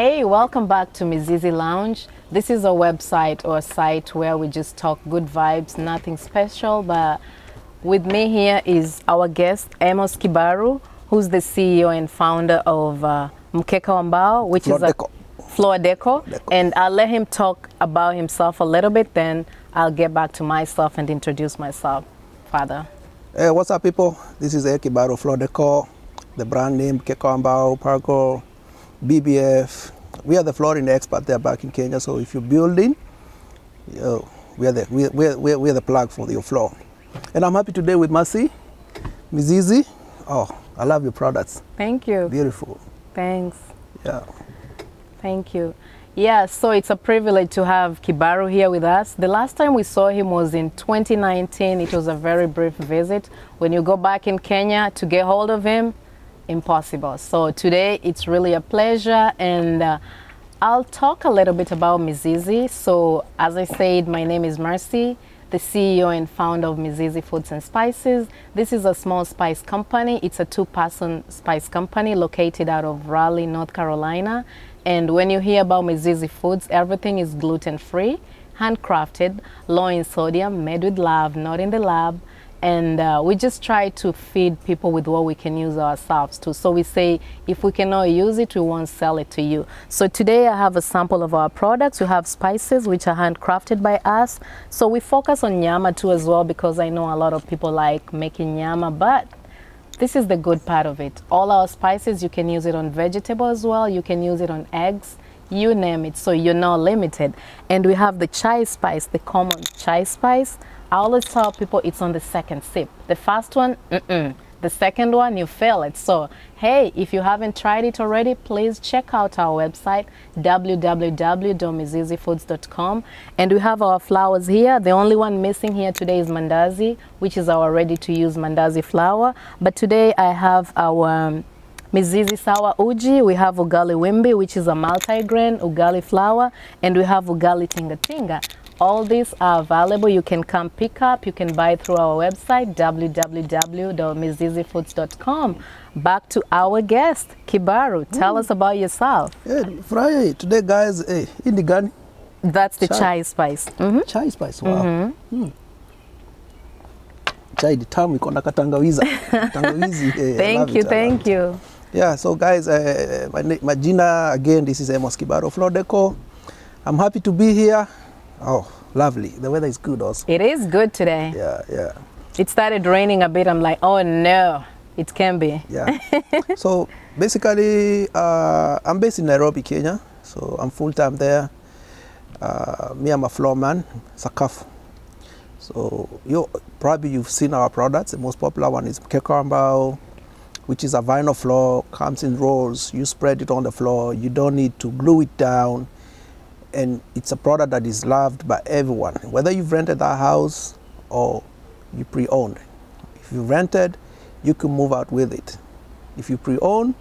Hey, welcome back to Mizizi Lounge. This is a website or a site where we just talk good vibes, nothing special, but with me here is our guest, Amos Kibaru, who's the CEO and founder of Mkeka mbao, which is a floor decor. And I'll let him talk about himself a little bit, then I'll get back to myself and introduce myself. Father. Hey, what's up, people? This is Kibaru Floor Decor, the brand name Mkeka mbao, Parco, BBF. We are the flooring expert there back in Kenya. So if you're building, we are the plug for your floor. And I'm happy today with Mizizi. Oh, I love your products. Thank you. Beautiful. Thanks. Yeah. Thank you. Yeah, so it's a privilege to have Kibaru here with us. The last time we saw him was in 2019. It was a very brief visit. When you go back in Kenya to get hold of him, impossible. So today it's really a pleasure, and I'll talk a little bit about Mizizi. So as I said, my name is Mercy, the CEO and founder of Mizizi Foods and Spices. This is a small spice company. It's a two-person spice company located out of Raleigh, North Carolina. And when you hear about Mizizi Foods, everything is gluten-free, handcrafted, low in sodium, made with love, not in the lab. And we just try to feed people with what we can use ourselves too. So we say, if we cannot use it, we won't sell it to you. So today I have a sample of our products. We have spices, which are handcrafted by us. So we focus on nyama too as well, because I know a lot of people like making nyama, but this is the good part of it. All our spices, you can use it on vegetable as well. You can use it on eggs, you name it. So you're not limited. And we have the chai spice, the common chai spice. I always tell people it's on the second sip. The first one, the second one, you feel it. So, hey, if you haven't tried it already, please check out our website, www.mizizifoods.com. And we have our flowers here. The only one missing here today is mandazi, which is our ready-to-use mandazi flour. But today I have our Mizizi Sawa Uji, we have ugali wimbi, which is a multi-grain ugali flour, and we have ugali tinga tinga. All these are available. You can come pick up. You can buy through our website, www.mizizifoods.com. Back to our guest, Kibaru. Tell us about yourself. Yeah, Friday. Today, guys, in the gun. That's the chai spice. Chai spice, wow. Chai, the term we call tangawizi. Thank you. Yeah, so guys, my Gina, again, this is Amos Kibaru Floor Decor. I'm happy to be here. Oh, lovely. The weather is good also. It is good today. Yeah. It started raining a bit. I'm like, oh no, it can be. Yeah. So basically, I'm based in Nairobi, Kenya. So I'm full-time there. Me, I'm a floor man, Sakafu. So probably you've seen our products. The most popular one is Mkeka mbao, which is a vinyl floor, comes in rolls. You spread it on the floor. You don't need to glue it down. And it's a product that is loved by everyone, whether you've rented that house or you pre-owned. If you rented, you can move out with it. If you pre-own,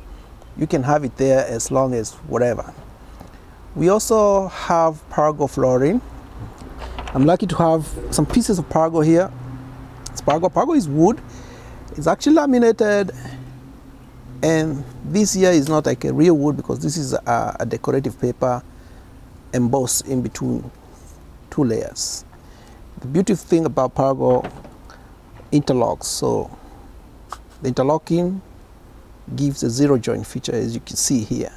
you can have it there as long as whatever. We also have Pargo flooring. I'm lucky to have some pieces of Pargo here. It's Pargo. Pargo is wood. It's actually laminated. And this here is not like a real wood, because this is a decorative paper embossed in between two layers. The beautiful thing about Pargo, interlocks. So the interlocking gives a zero joint feature, as you can see here.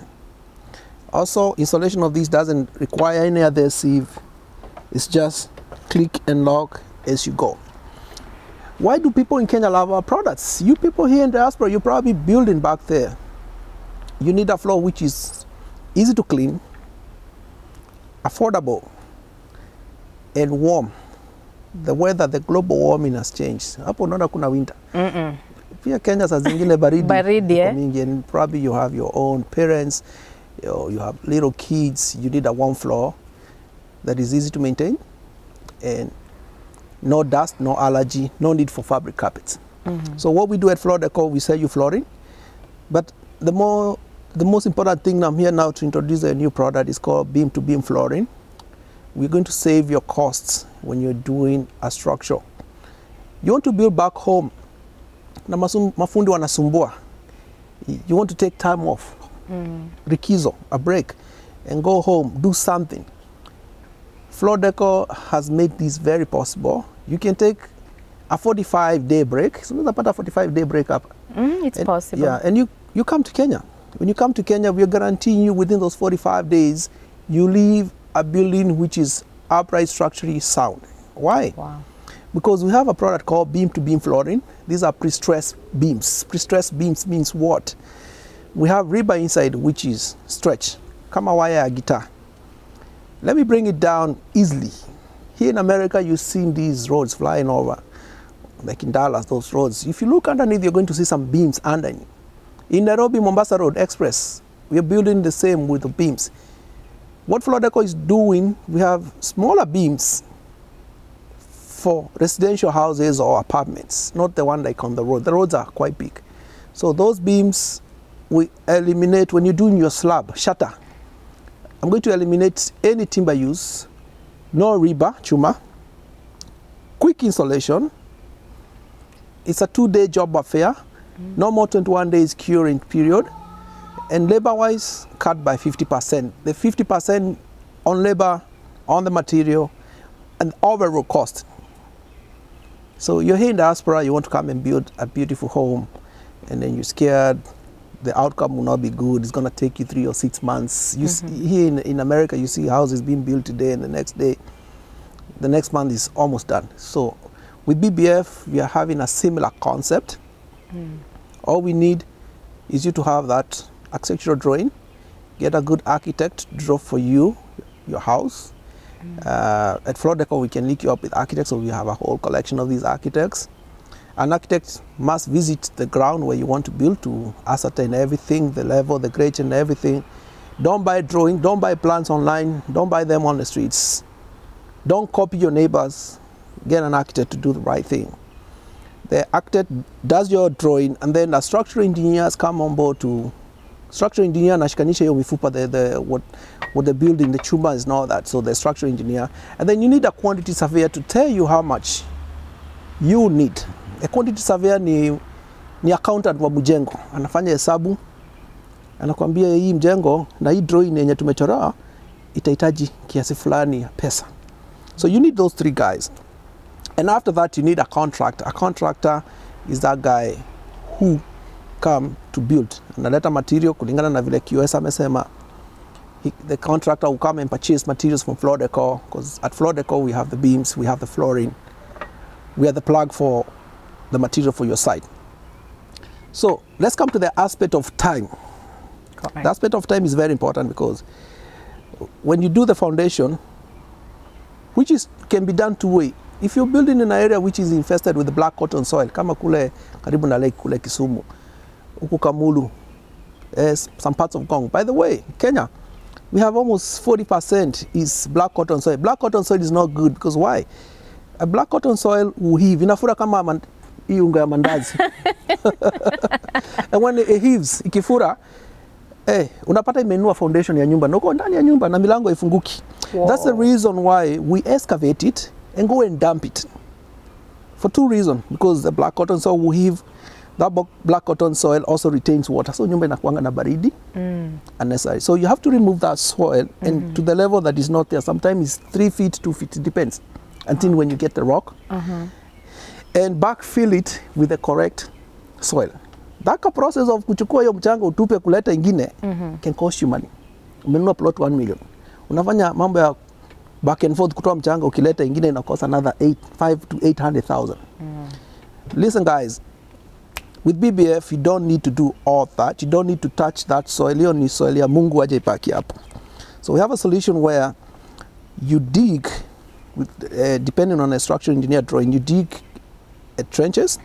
Also, installation of this doesn't require any adhesive. It's just click and lock as you go. Why do people in Kenya love our products? You people here in the diaspora, you're probably building back there. You need a floor which is easy to clean, affordable, and warm. The weather, the global warming has changed. Hapo unaona kuna winter. Pia Kenya saa zingine baridi mingi, and probably you have your own parents, you have little kids. You need a warm floor that is easy to maintain, and no dust, no allergy, no need for fabric carpets. So what we do at Floor Decor, we sell you flooring, but the most important thing, I'm here now to introduce a new product. It's called beam to beam flooring. We're going to save your costs when you're doing a structure. You want to build back home, na mafundi wanasumbua. You want to take time off, rikizo, a break. and go home, do something. Floor Decor has made this very possible. You can take a 45-day break. So unaweza pata 45-day break up. It's possible. Yeah, and you come to Kenya. When you come to Kenya, we are guaranteeing you within those 45 days, you leave a building which is upright, structurally sound. Why? Wow. Because we have a product called beam-to-beam flooring. These are pre-stressed beams. Pre-stressed beams means what? We have rebar inside, which is stretch. Kama wire ya guitar. Let me bring it down easily. Here in America, you've seen these roads flying over, like in Dallas, those roads. If you look underneath, you're going to see some beams underneath. In Nairobi, Mombasa Road Express, we are building the same with the beams. What Floor Decor is doing, we have smaller beams for residential houses or apartments, not the one like on the road. The roads are quite big. So those beams, we eliminate when you're doing your slab, shutter. I'm going to eliminate any timber use, no rebar, chuma, quick installation. It's a 2-day job affair, no more 21 days curing period, and labor-wise, cut by 50%. The 50% on labor, on the material, and overall cost. So you're here in diaspora, you want to come and build a beautiful home, and then you're scared the outcome will not be good. It's going to take you 3 or 6 months. You see, here in America, you see houses being built today, and the next month is almost done. So with BBF, we are having a similar concept. All we need is you to have that architectural drawing, get a good architect to draw for you your house. At Floor Decor, we can link you up with architects, so we have a whole collection of these architects. An architect must visit the ground where you want to build to ascertain everything, the level, the grade, and everything. Don't buy drawing, don't buy plans online, don't buy them on the streets. Don't copy your neighbors. Get an architect to do the right thing. The architect does your drawing, and then the structural engineers come on board to structural engineer anashikanisha hiyo mifupa, what the building, the chumbas and all that. So the structural engineer, and then you need a quantity surveyor to tell you how much you need. A quantity surveyor ni accountant wa mjengo, anafanya hesabu, anakuambia hii mjengo na hii drawing yenye tumechora itahitaji kiasi fulani ya pesa. So you need those 3 guys. And after that, you need a contractor. A contractor is that guy who come to build. Analeta material kulingana na vile QS amesema. The contractor will come and purchase materials from Floor Decor, because at Floor Decor we have the beams, we have the flooring, we are the plug for the material for your site. So let's come to the aspect of time. Correct. The aspect of time is very important, because when you do the foundation, which can be done 2 ways. If you're building in an area which is infested with the black cotton soil, kama kule karibu na lake kule Kisumu, huku Kamulu, some parts of Congo. By the way, Kenya, we have almost 40% is black cotton soil. Black cotton soil is not good, because why? A black cotton soil will heave. Inafura kama hii unga ya mandazi. And when it heaves, ikifura, unapata imenua foundation ya nyumba. Noko ndani ya nyumba na milango ifunguki. Wow. That's the reason why we excavate it and go and dump it. For 2 reasons. Because the black cotton soil will heave. That black cotton soil also retains water. So nyumba inakuanga na baridi unnecessary. So you have to remove that soil and to the level that is not there. Sometimes it's 3 feet, 2 feet, it depends. Until when you get the rock. And backfill it with the correct soil. That process of kuchukua hiyo mchanga utupe kuleta ingine can cost you money. Umenunua plot 1 million. Unafanya mambo ya back and forth kutoa mchanga, ukileta ingine ina cost another 5 to 800,000. Listen guys, with BBF you don't need to do all that. You don't need to touch that soil. Hiyo ni soil ya Mungu aje ipaki hapo. So we have a solution where you dig with, depending on a structural engineer drawing, you dig trenches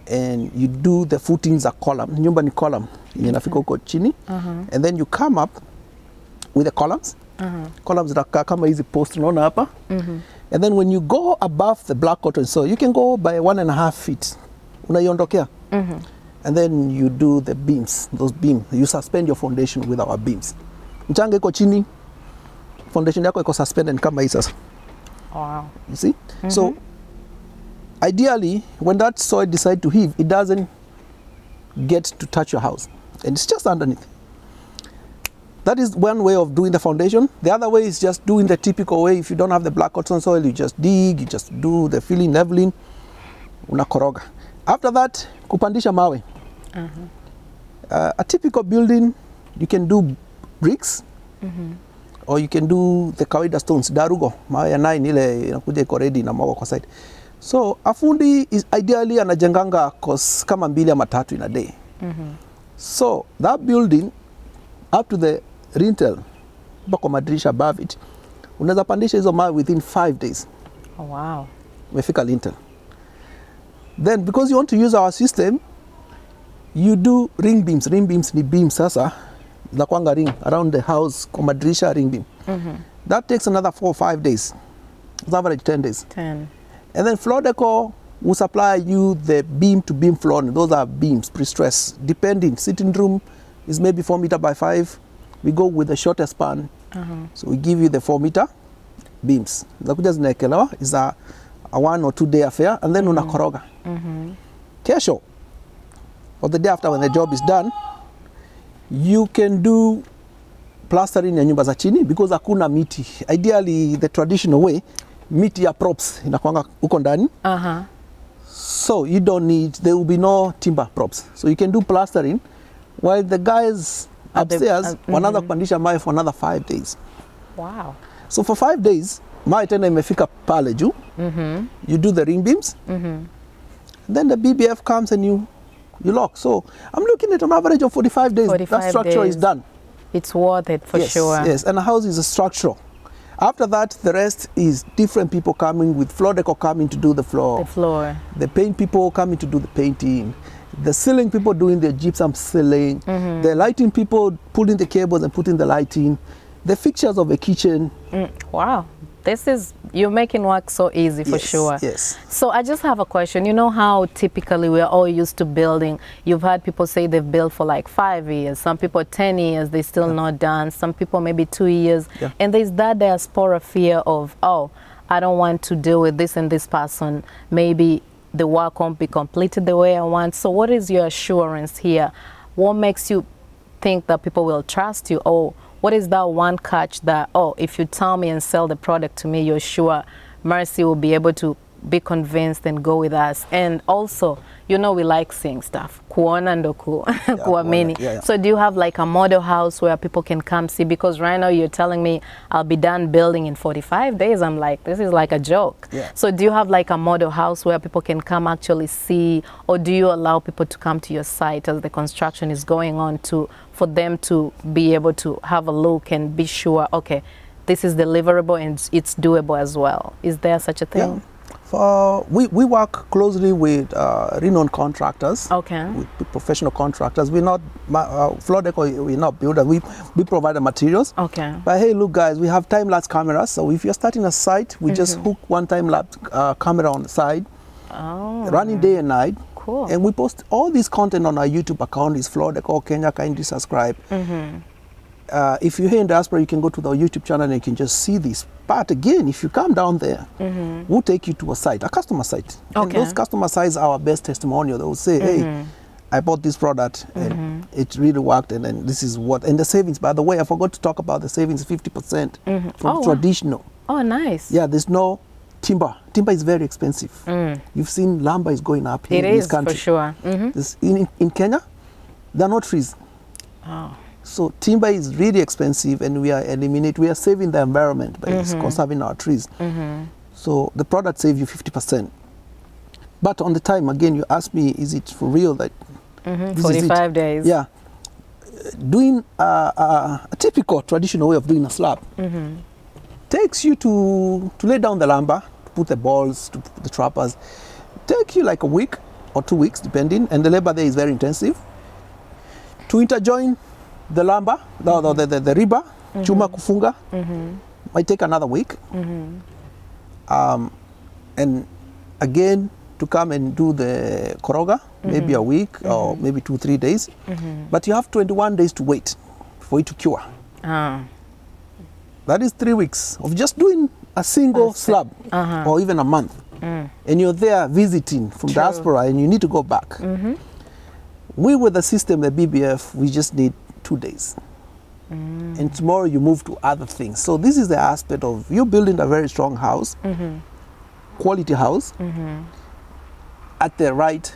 and you do the footings a column. Nyumba ni column yenye inafika huko chini, and then you come up with the columns. Columns zinakaa kama hizi post unaona hapa. And then when you go above the black cotton soil, you can go by 1.5 feet. Unaiondokea. And then you do the beams, those beams. You suspend your foundation with our beams. Mchanga iko chini, foundation yako iko suspended kama hii sasa. Wow. You see? So ideally, when that soil decides to heave, it doesn't get to touch your house. And it's just underneath. that is one way of doing the foundation. The other way is just doing the typical way. If you don't have the black cotton soil, you just dig, you just do the filling, leveling, unakoroga. After that, kupandisha mawe. A typical building, you can do bricks, or you can do the kawaida stones, darugo, mawe ya 9 ile inakuja iko ready na mawe kwa side. So afundi is ideally anajenganga course kama 2 ama 3 in a day. So that building up to the lintel, mpaka madirisha above it, unaweza pandisha hizo mawe within 5 days. Oh, wow. Umefika lintel. Then because you want to use our system, you do ring beams. Ring beams ni beams sasa za kwanga ring around the house kwa madirisha ring beam. That takes another 4 or 5 days. It's average 10 days. 10. And then floor decor will supply you the beam to beam flooring. Those are beams, pre-stress. Depending, sitting room is maybe 4 meter by 5. We go with the shorter span. So we give you the 4 meter beams. Zakuja zinaekelewa is a 1 or 2 day affair, and then unakoroga. Kesho, or the day after when the job is done, you can do plastering ya nyumba za chini because hakuna miti. Ideally, the traditional way, miti ya props inakwanga uko ndani. So you don't need, there will be no timber props. So you can do plastering while the guys upstairs wanaanza kupandisha mawe for another 5 days. Wow. So for 5 days, mawe tena imefika pale juu. You do the ring beams. Then the BBF comes and you lock. So I'm looking at an average of 45 days. 45 that structure days. is done. It's worth it for sure. Yes, and a house is a structural. After that, the rest is different people coming with floor decor coming to do the floor. The floor. The paint people coming to do the painting. The ceiling people doing the gypsum ceiling. The lighting people pulling the cables and putting the lighting. The fixtures of the kitchen. Wow. You're making work so easy for sure. Yes. So I just have a question. You know how typically we're all used to building. You've had people say they've built for like 5 years. Some people 10 years, they're still not done. Some people maybe 2 years. And there's that diaspora fear of, oh, I don't want to deal with this and this person. Maybe the work won't be completed the way I want. So what is your assurance here? What makes you think that people will trust you? Oh, what is that one catch that, oh, if you tell me and sell the product to me, you're sure Mercy will be able to be convinced and go with us? And also, you know, we like seeing stuff. Kuona ndo kuamini. So do you have like a model house where people can come see? Because right now you're telling me I'll be done building in 45 days. I'm like, this is like a joke. So do you have like a model house where people can come actually see, or do you allow people to come to your site as the construction is going on for them to be able to have a look and be sure, okay, this is deliverable and it's doable as well? Is there such a thing? We work closely with renowned contractors, with professional contractors. We're not floor decor. We're not builders. We provide the materials. But hey, look, guys, we have time-lapse cameras. So if you're starting a site, we just hook one time-lapse camera on the side, running day and night. Cool. And we post all this content on our YouTube account. It's Decor Kenya. Kindly subscribe. If you're here in diaspora, you can go to the YouTube channel and you can just see this. But again, if you come down there, we'll take you to a site, a customer site. And those customer sites are our best testimonial. They will say, hey, I bought this product and it really worked, and then this is what, and the savings, by the way, I forgot to talk about the savings, 50% from traditional. Oh, nice. Yeah, there's no timber. Timber is very expensive. You've seen lumber is going up here in this country. For sure. In Kenya, there are no trees. So timber is really expensive, and we are saving the environment by conserving our trees. So the product saves you 50%. But on the time, again, you ask me, is it for real that 45 days? Yeah. Doing a typical traditional way of doing a slab takes you to lay down the lumber, to put the balls, to put the trappers. Take you like a week or 2 weeks, depending, and the labor there is very intensive. To interjoin the lumber, the rebar, chuma kufunga, might take another week. And again, to come and do the koroga, maybe a week or maybe 2-3 days. But you have 21 days to wait for it to cure. That is 3 weeks of just doing a single slab, or even a month. And you're there visiting from diaspora, and you need to go back. We, with the system, the BBF, we just need 2 days. and tomorrow you move to other things. So this is the aspect of you building a very strong house, quality house, at the right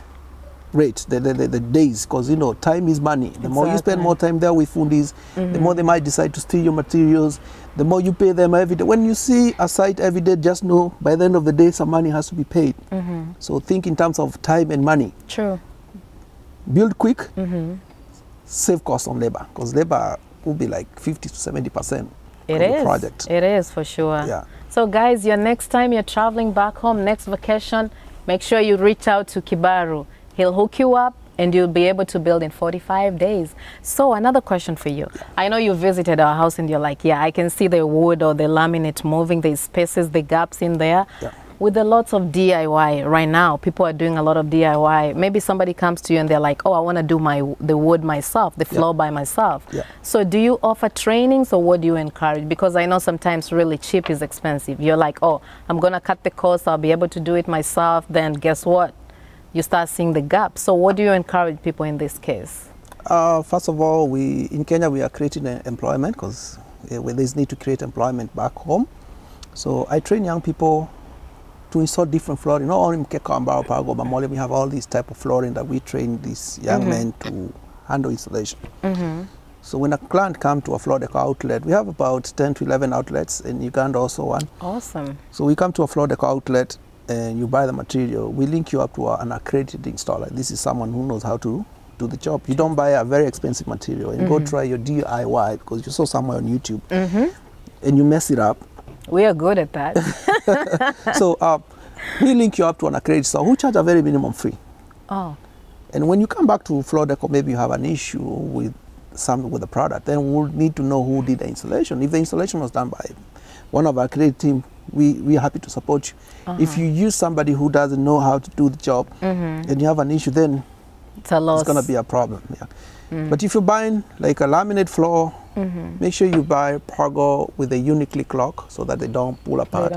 rate, the days, because you know time is money. The more you spend more time there with fundis, the more they might decide to steal your materials, the more you pay them every day. When you see a site every day, just know by the end of the day some money has to be paid. So think in terms of time and money. True. Build quick, save cost on labor, because labor will be like 50 to 70% of the project. It is for sure. Yeah. So guys, your next time you're traveling back home, next vacation, make sure you reach out to Kibaru. He'll hook you up and you'll be able to build in 45 days. So another question for you. I know you visited our house and you're like, yeah, I can see the wood or the laminate moving, the spaces, the gaps in there. Yeah. With a lot of DIY right now, people are doing a lot of DIY. Maybe somebody comes to you and they're like, oh, I want to do the wood myself, the floor by myself. Yeah. So do you offer trainings or what do you encourage? Because I know sometimes really cheap is expensive. You're like, oh, I'm going to cut the cost. I'll be able to do it myself. Then guess what? You start seeing the gap. So what do you encourage people in this case? First of all, in Kenya, we are creating employment because there's need to create employment back home. So I train young people to install different flooring, not only Mkeka, mbao, pago, bamole. We have all these type of flooring that we train these young men to handle installation. So when a client comes to a floor decor outlet, we have about 10 to 11 outlets, in Uganda also one. Awesome. So we come to a floor decor outlet and you buy the material, we link you up to an accredited installer. This is someone who knows how to do the job. You don't buy a very expensive material and go try your DIY because you saw somewhere on YouTube and you mess it up. We are good at that. So we link you up to an accredited installer who charge a very minimum fee. Oh. And when you come back to floor decor, maybe you have an issue with the product, then we'll need to know who did the installation. If the installation was done by one of our accredited team, we are happy to support you. If you use somebody who doesn't know how to do the job and you have an issue, then it's a loss. It's going to be a problem. Yeah. But if you're buying like a laminate floor, make sure you buy Pargo with a unique lock so that they don't pull apart.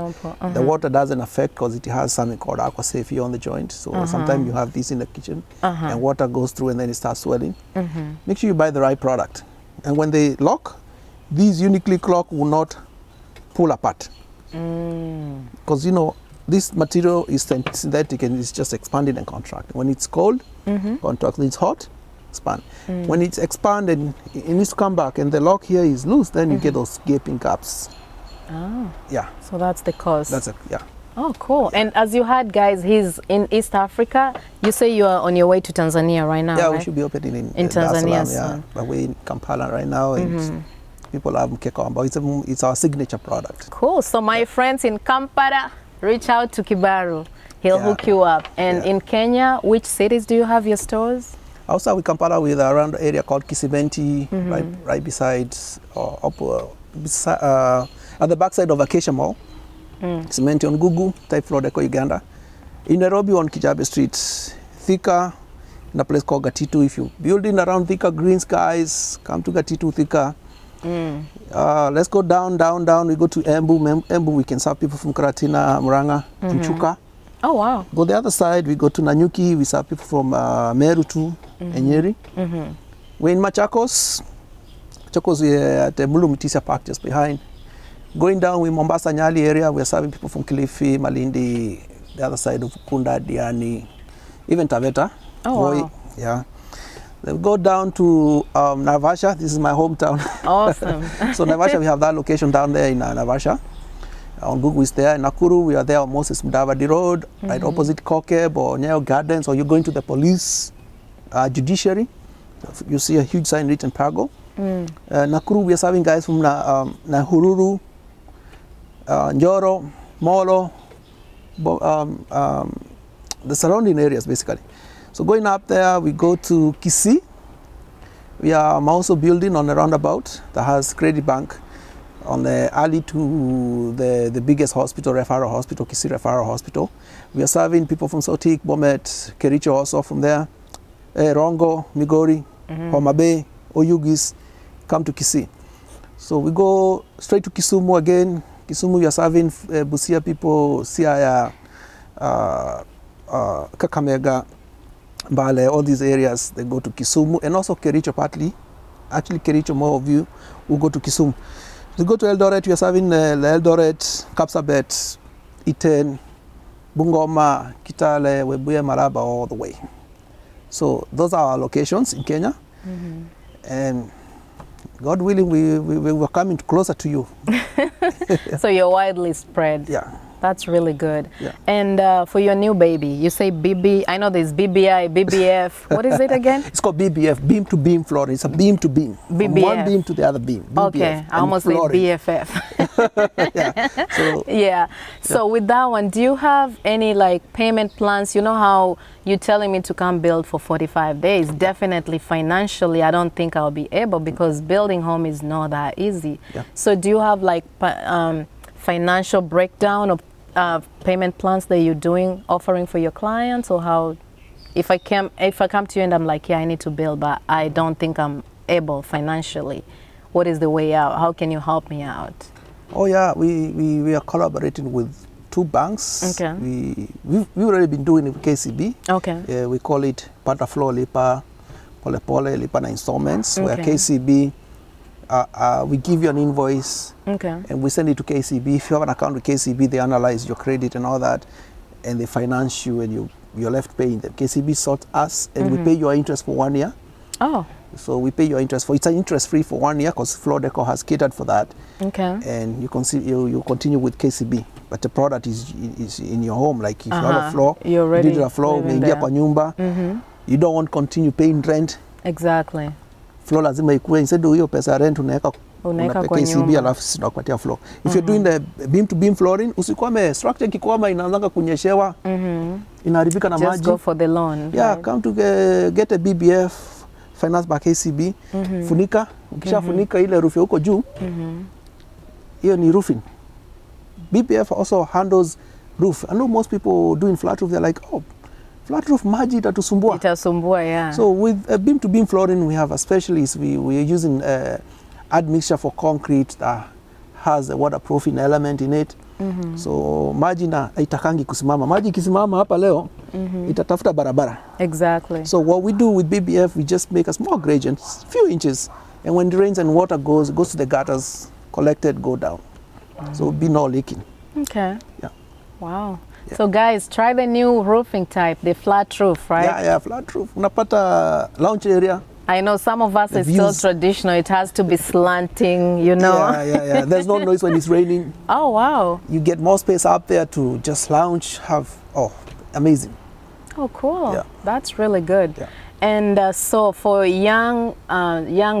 The water doesn't affect because it has something called aqua safety on the joint. So sometimes you have this in the kitchen and water goes through and then it starts swelling. Make sure you buy the right product. And when they lock, these unique lock will not pull apart. Because you know this material is synthetic and it's just expanding and contracting. When it's cold, contract. When it's hot, expand. When it's expanded, it needs to come back, and the lock here is loose. Then you get those gaping gaps. Oh. Yeah. So that's the cause. That's it. Yeah. Oh, cool. And as you heard, guys, he's in East Africa. You say you are on your way to Tanzania right now, Yeah, right? we should be opening in Tanzania soon. soon. But we're in Kampala right now, and people have Mkeka, but it's our signature product. Cool. So my friends in Kampala, reach out to Kibaru. He'll hook you up. And in Kenya, which cities do you have your stores? Also, we Kampala with around the area called Kisimenti, right beside, at the backside of Acacia Mall. Kisimenti on Gugu, type floor deco Uganda. In Nairobi on Kijabe Street, Thika, in a place called Gatitu. If you're building around Thika, green skies, come to Gatitu, Thika. Let's go down. We go to Embu. Embu, we can serve people from Karatina, Muranga, and Chuka. Oh, wow. Go the other side, we go to Nanyuki. We serve people from Meru too, and Nyeri. We're in Machakos. Machakos, we're at the Mulu Park just behind. Going down with Mombasa, Nyali area, we're serving people from Kilifi, Malindi, the other side of Kunda, Diani, even Taveta. Oh, wow. Yeah. Then we go down to Naivasha. This is my hometown. Awesome. So Naivasha, we have that location down there in Naivasha. On Google is there. In Nakuru, we are there on Moses Mudavadi Road, right opposite Kokeb or Nyayo Gardens, or you're going to the police judiciary. You see a huge sign written Pago. Nakuru, we are serving guys from Nahururu, Njoro, Molo, the surrounding areas basically. So going up there, we go to Kisii. We are also building on a roundabout that has Credit Bank on the alley to the biggest hospital, referral hospital, Kisii Referral Hospital. We are serving people from Sotik, Bomet, Kericho also from there, Rongo, Migori, Homa Bay, Oyugis, come to Kisii. So we go straight to Kisumu again. Kisumu, we are serving Busia people, Siaya, Kakamega, Mbale, all these areas. They go to Kisumu and also Kericho partly actually Kericho, more of you will go to Kisumu. You go to Eldoret, we are serving Eldoret, Kapsabet, Iten, Bungoma, Kitale, Webuye, Maraba, all the way. So those are our locations in Kenya. And God willing, we were coming closer to you. So you're widely spread. Yeah. That's really good. Yeah. And for your new baby, you say BB, I know there's BBI, BBF. What is it again? It's called BBF, beam to beam flooring. It's a beam to beam. BBF. From one beam to the other beam. BBF. Okay, I almost said BFF. Yeah. So, yeah. So with that one, do you have any like payment plans? You know how you're telling me to come build for 45 days. Definitely financially, I don't think I'll be able because building home is not that easy. Yeah. So do you have like financial breakdown of payment plans that you're doing, offering for your clients, or how? If I come to you and I'm like, yeah, I need to build, but I don't think I'm able financially, what is the way out? How can you help me out? oh yeah, we are collaborating with 2 banks. Okay. We've already been doing it with KCB. Okay. We call it Pata Flow Lipa, Pole Pole Lipa na installments. Okay. Where KCB, we give you an invoice. Okay. And we send it to KCB. If you have an account with KCB, they analyze your credit and all that, and they finance you, and you're left paying them. KCB sorts us, and we pay your interest for 1 year. Oh. So we pay your interest it's an interest-free for 1 year because Floor Decor has catered for that. Okay. And you continue with KCB, but the product is in your home. Like if you have a floor, you already did a floor, umeingia kwa nyumba, you don't want to continue paying rent. Exactly. Floor lazima ikuwe, instead hiyo pesa rent unaweka kwa KCB nyumba. alafu sisi tunakupatia floor. If you're doing the beam to beam flooring, usikwame structure ikikwama inaanza kunyeshewa, inaharibika na maji. Just go for the loan. Yeah, right? come to get a BBF finance by KCB. Funika, ukishafunika ile roof huko juu. Hiyo ni roofing. BBF also handles roof. I know most people doing flat roof, they're like, oh, flat roof maji itatusumbua. Itasumbua, yeah. So with beam to beam flooring, we have a specialist. We are using admixture for concrete that has a waterproofing element in it. So maji na itakangi kusimama. Maji ikisimama hapa leo, itatafuta barabara. Exactly. So what we do with BBF, we just make a small gradient, few inches, and when the rains and water goes to the gutters, collected, go down. So be no leaking. Okay. Yeah. Wow. Yeah. So guys, try the new roofing type, the flat roof, right? Yeah, flat roof. Unapata lounge area. I know some of us, The it's still views. Traditional. It has to be slanting, you know? Yeah. There's no noise when it's raining. Oh, wow. You get more space up there to just lounge, amazing. Oh, cool. Yeah. That's really good. Yeah. And so for young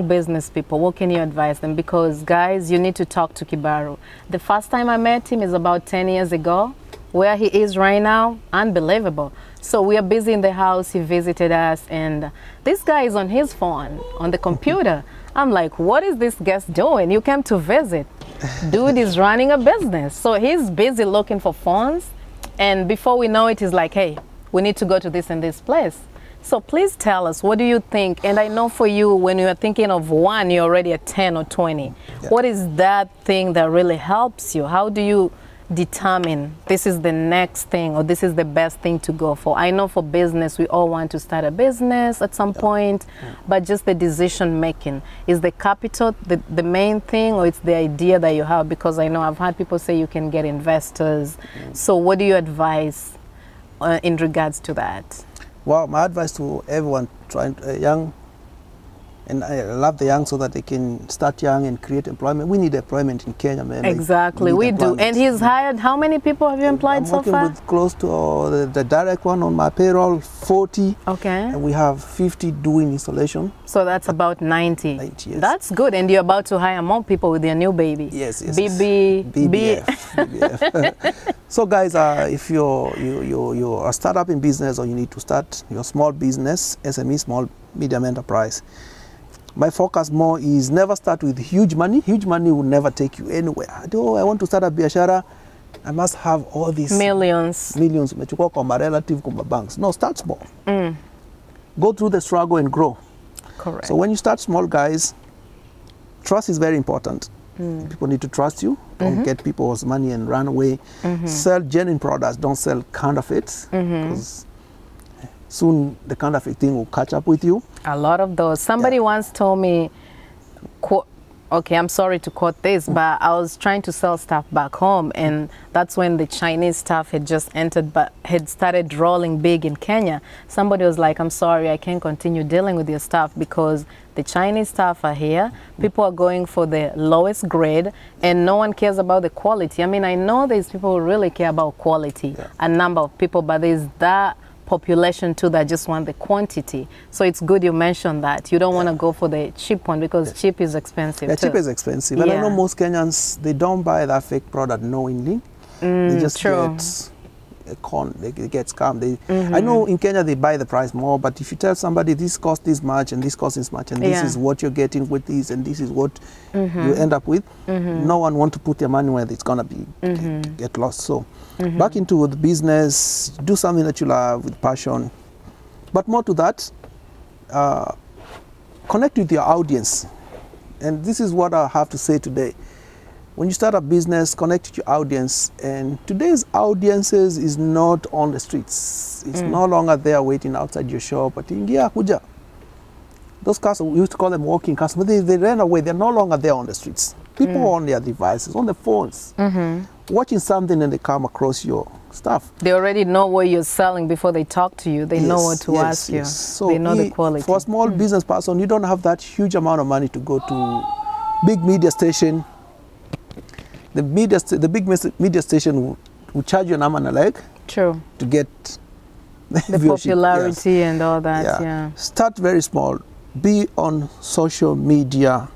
business people, what can you advise them? Because guys, you need to talk to Kibaru. The first time I met him is about 10 years ago. Where he is right now, unbelievable. So we are busy in the house, he visited us, and this guy is on his phone, on the computer. I'm like, what is this guest doing? You came to visit. Dude is running a business. So he's busy looking for phones, and before we know it, he's like, hey, we need to go to this and this place. So please tell us, what do you think? And I know for you, when you're thinking of one, you're already at 10 or 20. Yeah. What is that thing that really helps you? How do you determine this is the next thing or this is the best thing to go for? I know for business, we all want to start a business at some point, but just the decision making. Is the capital the main thing, or it's the idea that you have? Because I know I've had people say you can get investors. So what do you advise in regards to that? Well, my advice to everyone trying young, and I love the young so that they can start young and create employment. We need employment in Kenya, man. Exactly, we do. And he's hired, how many people have you employed so far? I'm working with close to the direct one on my payroll, 40. Okay. And we have 50 doing installation. So that's about 90. 90, yes. That's good. And you're about to hire more people with your new baby. Yes. BBF. So guys, if you're a startup in business, or you need to start your small business, SME, small medium enterprise, my focus more is never start with huge money. Huge money will never take you anywhere. I want to start a biashara, I must have all these millions. Umechukua kwa relative kwa banks. No, start small. Go through the struggle and grow. Correct. So when you start small, guys, trust is very important. People need to trust you. Don't get people's money and run away. Sell genuine products. Don't sell counterfeits. Because soon the counterfeit thing will catch up with you. A lot of those. Somebody once told me, Okay, I'm sorry to quote this, but I was trying to sell stuff back home, and that's when the Chinese stuff had just entered, but had started rolling big in Kenya. Somebody was like, I'm sorry, I can't continue dealing with your stuff because the Chinese stuff are here. People are going for the lowest grade, and no one cares about the quality. I mean, I know there's people who really care about quality, a number of people, but there's that population too that just want the quantity. So it's good you mentioned that. You don't want to go for the cheap one because cheap is expensive too. Cheap is expensive. And I know most Kenyans, they don't buy that fake product knowingly. They just get they get scammed. I know in Kenya they buy the price more, but if you tell somebody this costs this much and this costs this much and this is what you're getting with this and this is what you end up with, no one want to put their money where it's gonna be get lost. So back into the business, do something that you love with passion, but more to that, connect with your audience. And this is what I have to say today. When you start a business, connect with your audience. And today's audiences is not on the streets. It's no longer there waiting outside your shop. But ingia kuja. Those customers, we used to call them walking customers. They ran away. They're no longer there on the streets. People on their devices, on the phones, watching something and they come across your stuff. They already know what you're selling before they talk to you. They know what to ask you. So they know the quality. For a small business person, you don't have that huge amount of money to go to big media station. The big media station will charge you an arm and a leg. True. To get the popularity and all that. Start very small. Be on social media.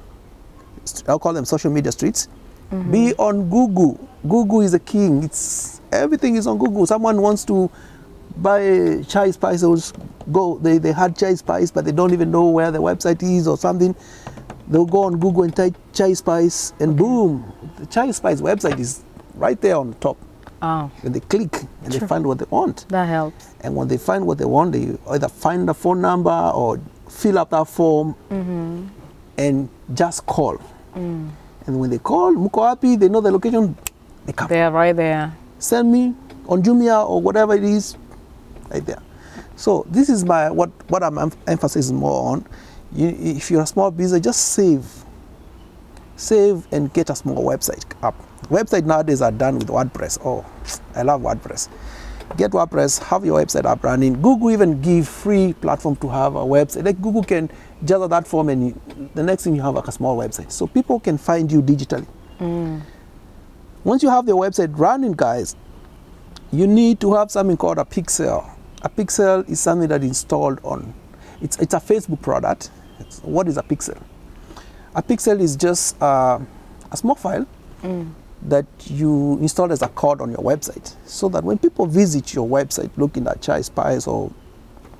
I'll call them social media streets. Be on Google. Google is the king. Everything is on Google. Someone wants to buy chai spices, they had chai spice, but they don't even know where the website is or something. They'll go on Google and type chai spice, and boom, the chai spice website is right there on the top. Oh. And they click and they find what they want. That helps. And when they find what they want, they either find the phone number or fill up that form and just call. And when they call, muko happy, they know the location, they come. They are right there. Send me on Jumia or whatever it is, right there. So this is what I'm emphasizing more on. If you're a small business, just save and get a small website up. Websites nowadays are done with WordPress. Oh, I love WordPress. Get WordPress, have your website up running. Google even give free platform to have a website. Like Google can gather that form and the next thing you have like a small website. So people can find you digitally. Once you have your website running, guys, you need to have something called a pixel. A pixel is something that is installed on, it's a Facebook product. What is a pixel? A pixel is just a small file that you install as a code on your website, so that when people visit your website looking at chai spice or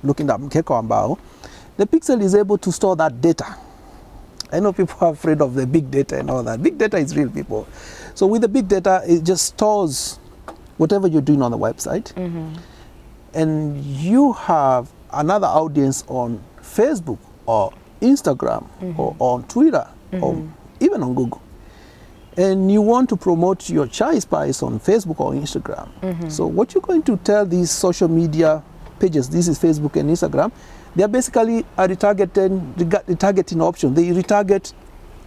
looking at Mkeka or mbao, the pixel is able to store that data. I know people are afraid of the big data and all that. Big data is real, people. So with the big data, it just stores whatever you're doing on the website. And you have another audience on Facebook or Instagram or on Twitter or even on Google. And you want to promote your chai spice on Facebook or Instagram. So what you're going to tell these social media pages, this is Facebook and Instagram, they're basically a retargeting option. They retarget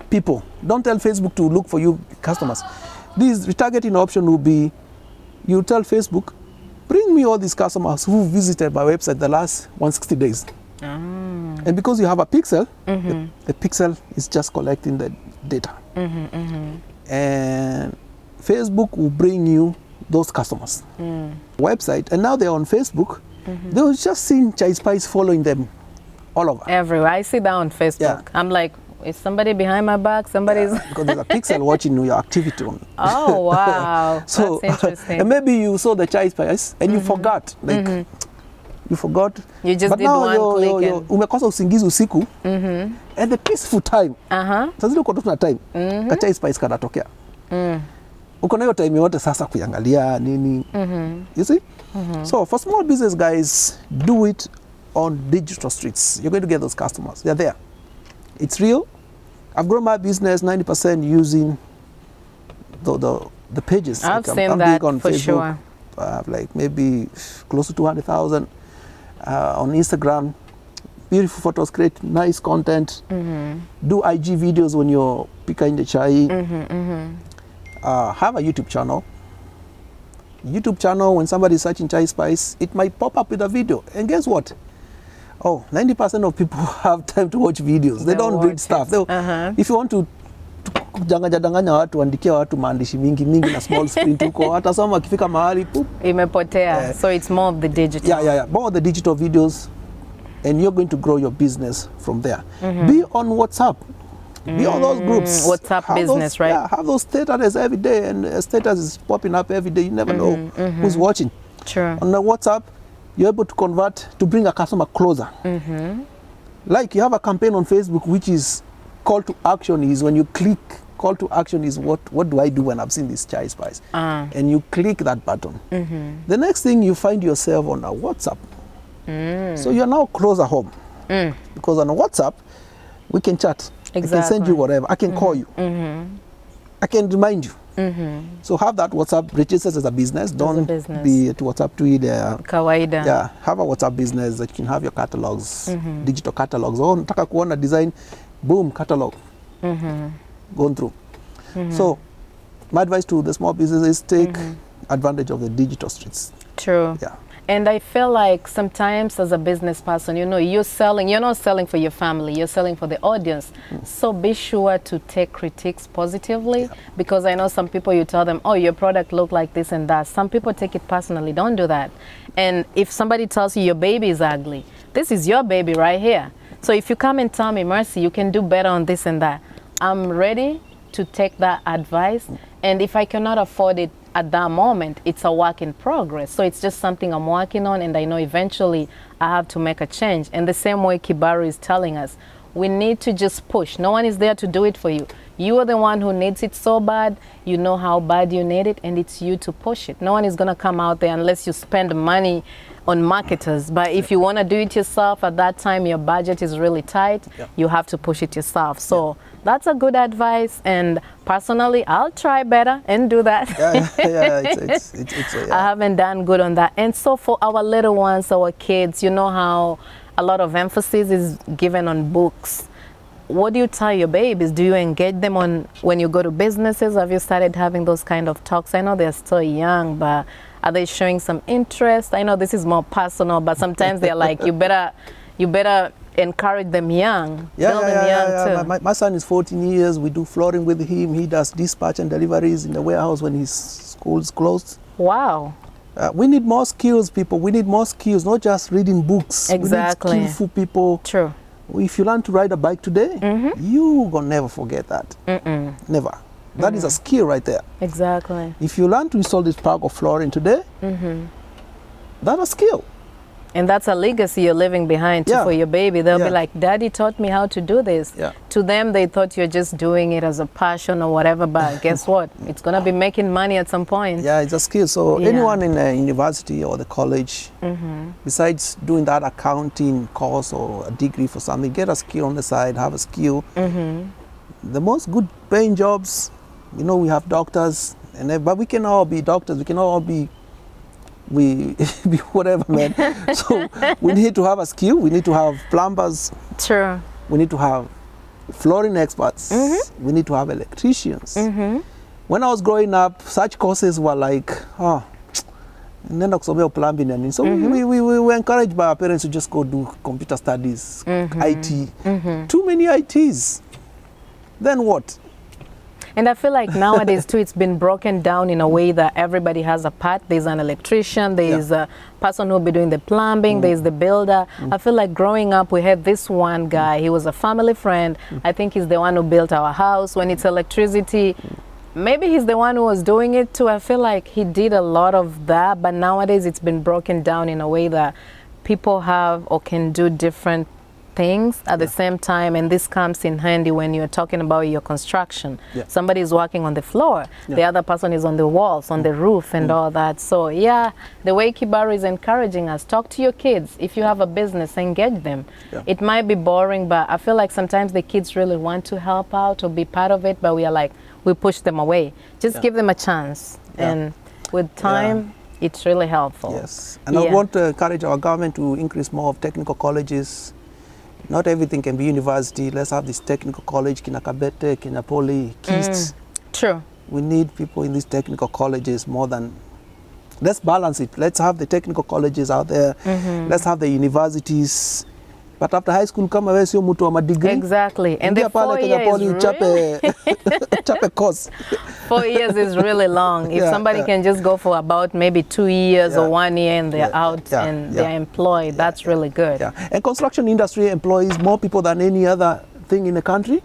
people. Don't tell Facebook to look for you customers. This retargeting option will be, you tell Facebook, bring me all these customers who visited my website the last 160 days. And because you have a pixel, the pixel is just collecting the data. And Facebook will bring you those customers. Website, and now they're on Facebook. They were just seeing chai spice following them all over. Everywhere. I see that on Facebook. I'm like, is somebody behind my back? Somebody's... because there's a pixel watching your activity on. Oh, wow. So, that's interesting. And maybe you saw the chai spice and you forgot. Like, you forgot. You just did one click. Umekosa usingizi usiku. At the peaceful time. Sasa zile uko na time. Chai spice kanatokea. Uko na hiyo time yote sasa kuangalia nini. You see? So for small business guys, do it on digital streets. You're going to get those customers. They're there. It's real. I've grown my business 90% using the pages. I've seen that on for Facebook. Sure. I have like maybe close to 200,000 on Instagram. beautiful photos, create nice content, do IG videos when you're picking the chai. Have a YouTube channel. YouTube channel, when somebody is searching chai spice, it might pop up with a video. And guess what? Oh, 90% of people have time to watch videos. They don't read stuff. If you want to danganya watu, andikia watu maandishi mingi na small screen tuko atasoma akifika mahali poop imepotea. So it's more of the digital. Yeah. More of the digital videos, and you're going to grow your business from there. Be on WhatsApp. Be on those groups. WhatsApp have business, those, right? Yeah, have those status every day, and a status is popping up every day. You never know who's watching. True. On the WhatsApp, you're able to convert to bring a customer closer. Like you have a campaign on Facebook, which is call to action. Is when you click call to action is what do I do when I've seen this chai spice, and you click that button. The next thing you find yourself on a WhatsApp. So you're now closer home because on a WhatsApp we can chat. Exactly. I can send you whatever. I can call you. I can remind you. So have that WhatsApp registered as a business. Don't be to WhatsApp to it. Kawaida. Yeah, have a WhatsApp business that you can have your catalogs, digital catalogs. Oh, nataka kuona design, boom, catalog. Going through. So my advice to the small businesses is take advantage of the digital streets. True. Yeah. And I feel like sometimes as a business person, you know, you're not selling for your family, you're selling for the audience. So be sure to take critiques positively, because I know some people, you tell them, oh, your product look like this and that. Some people take it personally. Don't do that. And if somebody tells you your baby is ugly, this is your baby right here. So if you come and tell me, Mercy, you can do better on this and that, I'm ready to take that advice. And if I cannot afford it at that moment, it's a work in progress. So it's just something I'm working on, and I know eventually I have to make a change. And the same way Kibaru is telling us, we need to just push. No one is there to do it for you. You are the one who needs it so bad. You know how bad you need it, and it's you to push it. No one is going to come out there unless you spend money on marketers. But if you want to do it yourself, at that time your budget is really tight, you have to push it yourself. So that's a good advice, and personally I'll try better and do that. I haven't done good on that. And so for our little ones, our kids, you know how a lot of emphasis is given on books. What do you tell your babies? Do you engage them on when you go to businesses? Have you started having those kind of talks? I know they're still young, but are they showing some interest? I know this is more personal, but sometimes they're like, you better encourage them young, build them young too. My son is 14 years. We do flooring with him. He does dispatch and deliveries in the warehouse when his school's closed. Wow. We need more skills, people. We need more skills, not just reading books. Exactly. We need skillful people. True. If you learn to ride a bike today, you gonna never forget that. Never. That is a skill right there. Exactly. If you learn to install this pack of flooring today, that's a skill. And that's a legacy you're leaving behind too for your baby. They'll be like, Daddy taught me how to do this. To them, they thought you're just doing it as a passion or whatever, but guess what? It's going to be making money at some point. Yeah, it's a skill. So anyone in a university or the college, besides doing that accounting course or a degree for something, get a skill on the side, have a skill. The most good paying jobs, you know, we have doctors, but we can all be doctors. We can all be whatever, man. So we need to have a skill. We need to have plumbers. True. We need to have flooring experts. We need to have electricians. When I was growing up, such courses were like, nenda kusomea plumbing and so we were encouraged by our parents to just go do computer studies, IT. Too many ITs. Then what? And I feel like nowadays too, it's been broken down in a way that everybody has a part. There's an electrician, there's a person who'll be doing the plumbing, there's the builder. I feel like growing up, we had this one guy, he was a family friend. I think he's the one who built our house. When it's electricity, maybe he's the one who was doing it too. I feel like he did a lot of that, but nowadays it's been broken down in a way that people have or can do different things at the same time, and this comes in handy when you're talking about your construction. Somebody is working on the floor, the other person is on the walls, on the roof and all that. So yeah, the way Kibaru is encouraging us, talk to your kids. If you have a business, engage them. It might be boring, but I feel like sometimes the kids really want to help out or be part of it, but we are like, we push them away. Just give them a chance, and with time it's really helpful. Yes, and I want to encourage our government to increase more of technical colleges. Not everything can be university. Let's have this technical college, Kina Kabete, Kenya Poly, KIST. True. We need people in these technical colleges more than... Let's balance it. Let's have the technical colleges out there. Let's have the universities. But after high school, kama wewe sio mtu wa degree. Exactly. And the 4 years really... chape course. 4 years is really long. If somebody can just go for about maybe 2 years or 1 year and they're out and they're employed, that's really good. And construction industry employs more people than any other thing in the country.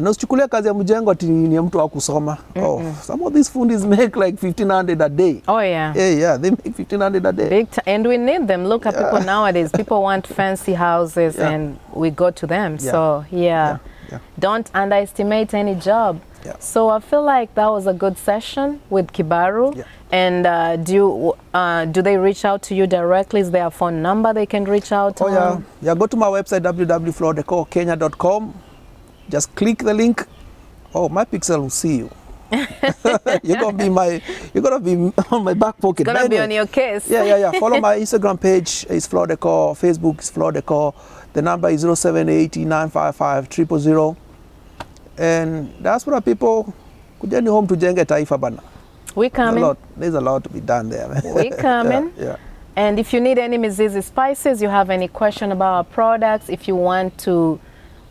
Na usichukulia kazi ya mjengo ati ni mtu wa kusoma. Oh, some of these fundis make like 1,500 a day. Oh yeah. Yeah, they make 1,500 a day. Big and we need them. Look at people nowadays. People want fancy houses and we go to them. So don't underestimate any job. So I feel like that was a good session with Kibaru. And do they reach out to you directly? Is there a phone number they can reach out on? Yeah, go to my website www.floordecorkenya.com. Just click the link. Oh, my pixel will see you. You're gonna be on my back pocket. Gonna be on your case. Yeah. Follow my Instagram page. It's Floor Decor. Facebook is Floor Decor. The number is 0780-955-000. And diaspora people, kujeni home tujenge taifa bana. We coming. There's a lot to be done there, man. We coming. And if you need any Mizizi spices, you have any question about our products, if you want to,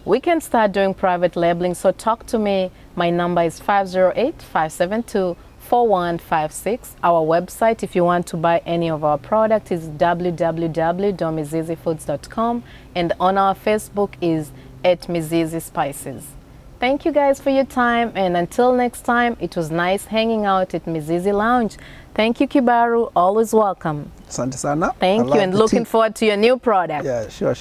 we can start doing private labeling. So talk to me. My number is 508-572-4156. Our website, if you want to buy any of our product, is www.mizizifoods.com. And on our Facebook is @Mizizi Spices. Thank you guys for your time. And until next time, it was nice hanging out at Mizizi Lounge. Thank you, Kibaru. Always welcome. Asante sana. Thank you. And looking forward to your new product. Yeah, sure.